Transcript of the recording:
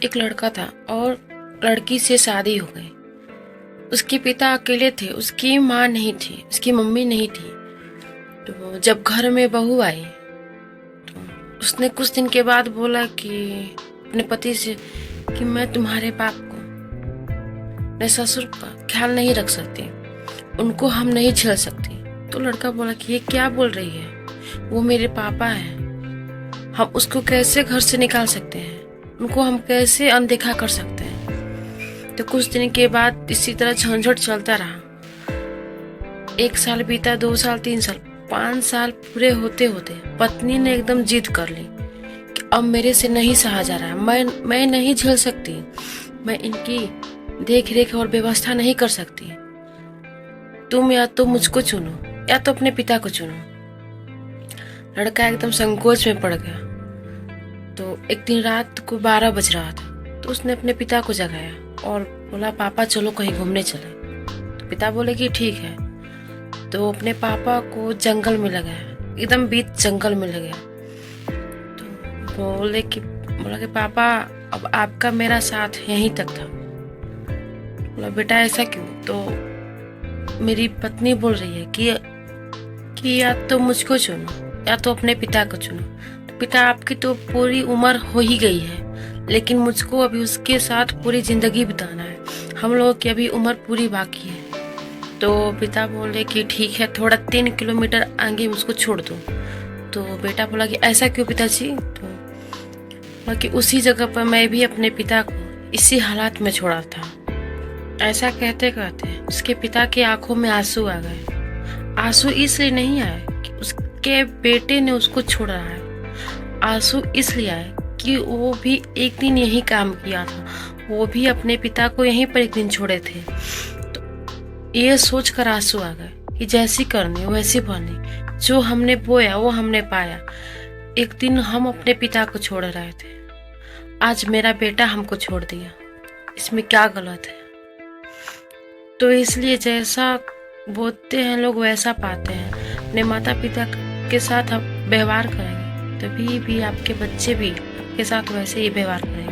एक लड़का था और लड़की से शादी हो गई। उसके पिता अकेले थे, उसकी माँ नहीं थी, उसकी मम्मी नहीं थी। तो जब घर में बहू आई तो उसने कुछ दिन के बाद बोला कि अपने पति से कि मैं तुम्हारे बाप को, अपने ससुर का ख्याल नहीं रख सकती, उनको हम नहीं झेल सकती। तो लड़का बोला कि ये क्या बोल रही है, वो मेरे पापा हैं, हम उसको कैसे घर से निकाल सकते हैं, उनको हम कैसे अनदेखा कर सकते हैं। तो कुछ दिन के बाद इसी तरह झंझट चलता रहा। 1 साल बीता, 2 साल, 3 साल, 5 साल पूरे होते होते पत्नी ने एकदम जिद कर ली कि अब मेरे से नहीं सहा जा रहा है, मैं नहीं झेल सकती, मैं इनकी देख रेख और व्यवस्था नहीं कर सकती। तुम या तो मुझको चुनो या तो अपने पिता को चुनो। लड़का एकदम संकोच में पड़ गया। तो एक दिन रात को 12 बज रहा था तो उसने अपने पिता को जगाया और बोला पापा चलो कहीं घूमने चले। तो पिता बोले कि ठीक है। तो अपने पापा को जंगल में लगाया, एकदम बीच जंगल में ले गया। तो बोला कि पापा अब आपका मेरा साथ यहीं तक था। बोला बेटा ऐसा क्यों? तो मेरी पत्नी बोल रही है कि या तो मुझको चुनो या तो अपने पिता को चुनो। तो पिता आपकी तो पूरी उम्र हो ही गई है, लेकिन मुझको अभी उसके साथ पूरी जिंदगी बिताना है, हम लोगों की अभी उम्र पूरी बाकी है। तो पिता बोले कि ठीक है, थोड़ा 3 किलोमीटर आगे मुझको छोड़ दो। तो बेटा बोला कि ऐसा क्यों पिताजी? तो बोला कि उसी जगह पर मैं भी अपने पिता को इसी हालात में छोड़ा था। ऐसा कहते कहते उसके पिता की आंखों में आंसू आ गए। आंसू इसलिए नहीं आए कि उसके बेटे ने उसको छोड़ा है, आंसू इसलिए आए कि वो भी एक दिन यही काम किया था, वो भी अपने पिता को यहीं पर एक दिन छोड़े थे। तो ये सोचकर आंसू आ गए कि जैसी करनी वैसी भरनी, जो हमने बोया वो हमने पाया। एक दिन हम अपने पिता को छोड़ रहे थे, आज मेरा बेटा हमको छोड़ दिया, इसमें क्या गलत है? तो इसलिए जैसा बोते हैं लोग वैसा पाते हैं। अपने माता पिता के साथ आप व्यवहार करेंगे तभी भी आपके बच्चे भी आपके साथ वैसे ही व्यवहार करेंगे।